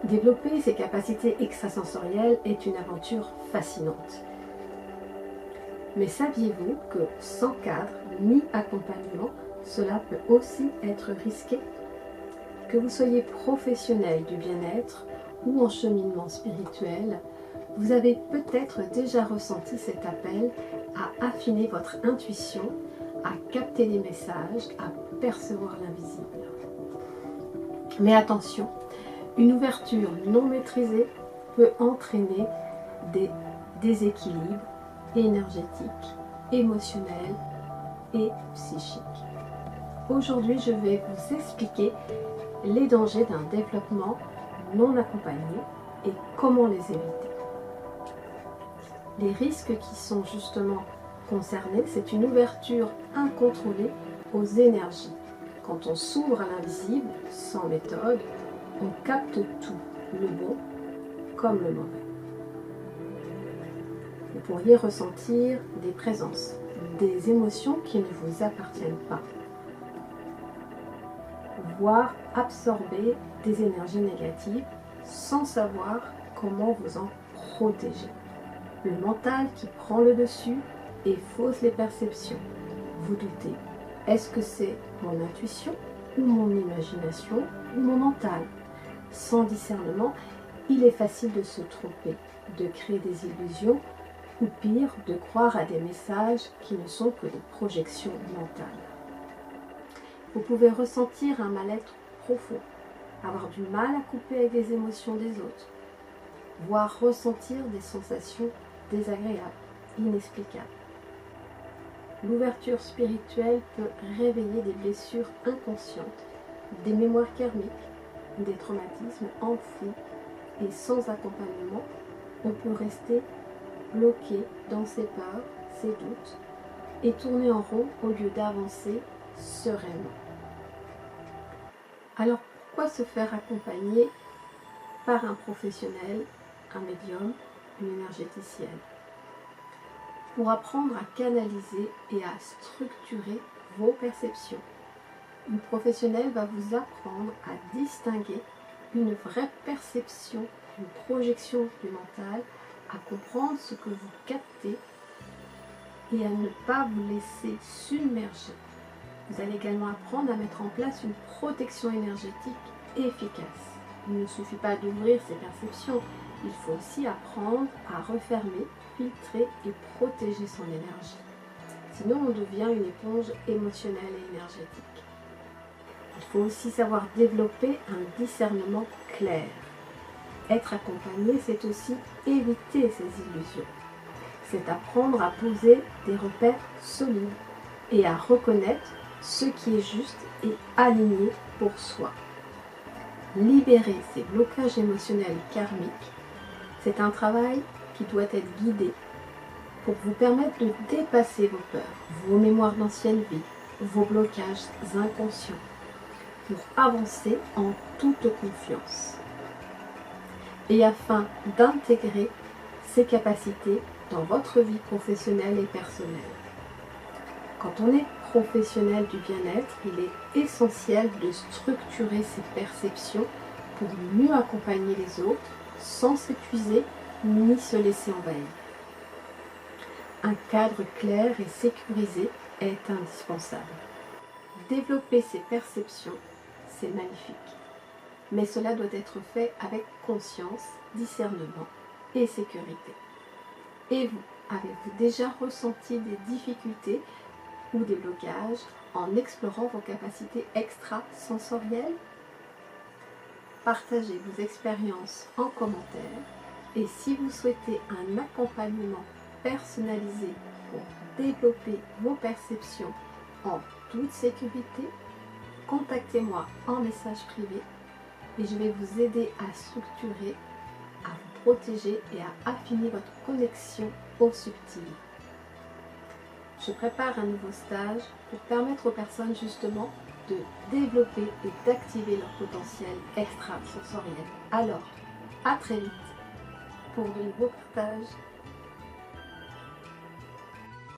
Développer ses capacités extrasensorielles est une aventure fascinante. Mais saviez-vous que sans cadre ni accompagnement, cela peut aussi être risqué? Que vous soyez professionnel du bien-être ou en cheminement spirituel, vous avez peut-être déjà ressenti cet appel à affiner votre intuition, à capter les messages, à percevoir l'invisible. Mais attention, une ouverture non maîtrisée peut entraîner des déséquilibres énergétiques, émotionnels et psychiques. Aujourd'hui, je vais vous expliquer les dangers d'un développement non accompagné et comment les éviter. Les risques qui sont justement concernés, c'est une ouverture incontrôlée aux énergies. Quand on s'ouvre à l'invisible, sans méthode, on capte tout, le bon comme le mauvais. Vous pourriez ressentir des présences, des émotions qui ne vous appartiennent pas, voire absorber des énergies négatives sans savoir comment vous en protéger. Le mental qui prend le dessus et fausse les perceptions. Vous doutez, est-ce que c'est mon intuition ou mon imagination ou mon mental? Sans discernement, il est facile de se tromper, de créer des illusions ou pire, de croire à des messages qui ne sont que des projections mentales. Vous pouvez ressentir un mal-être profond, avoir du mal à couper avec les émotions des autres, voire ressentir des sensations désagréables, inexplicables. L'ouverture spirituelle peut réveiller des blessures inconscientes, des mémoires karmiques, des traumatismes enfouis et sans accompagnement, on peut rester bloqué dans ses peurs, ses doutes et tourner en rond au lieu d'avancer sereinement. Alors pourquoi se faire accompagner par un professionnel, un médium, une énergéticienne? Pour apprendre à canaliser et à structurer vos perceptions. Une professionnelle va vous apprendre à distinguer une vraie perception, une projection du mental, à comprendre ce que vous captez et à ne pas vous laisser submerger. Vous allez également apprendre à mettre en place une protection énergétique efficace. Il ne suffit pas d'ouvrir ses perceptions, il faut aussi apprendre à refermer, filtrer et protéger son énergie. Sinon, on devient une éponge émotionnelle et énergétique. Il faut aussi savoir développer un discernement clair. Être accompagné, c'est aussi éviter ces illusions. C'est apprendre à poser des repères solides et à reconnaître ce qui est juste et aligné pour soi. Libérer ces blocages émotionnels et karmiques, c'est un travail qui doit être guidé pour vous permettre de dépasser vos peurs, vos mémoires d'ancienne vie, vos blocages inconscients, pour avancer en toute confiance et afin d'intégrer ces capacités dans votre vie professionnelle et personnelle. Quand on est professionnel du bien-être, il est essentiel de structurer ses perceptions pour mieux accompagner les autres sans s'épuiser ni se laisser envahir. Un cadre clair et sécurisé est indispensable. Développer ses perceptions, c'est magnifique. Mais cela doit être fait avec conscience, discernement et sécurité. Et vous, avez-vous déjà ressenti des difficultés ou des blocages en explorant vos capacités extrasensorielles? Partagez vos expériences en commentaire et si vous souhaitez un accompagnement personnalisé pour développer vos perceptions en toute sécurité, contactez-moi en message privé et je vais vous aider à structurer, à vous protéger et à affiner votre connexion au subtil. Je prépare un nouveau stage pour permettre aux personnes justement de développer et d'activer leur potentiel extrasensoriel. Alors, à très vite pour de nouveaux partages.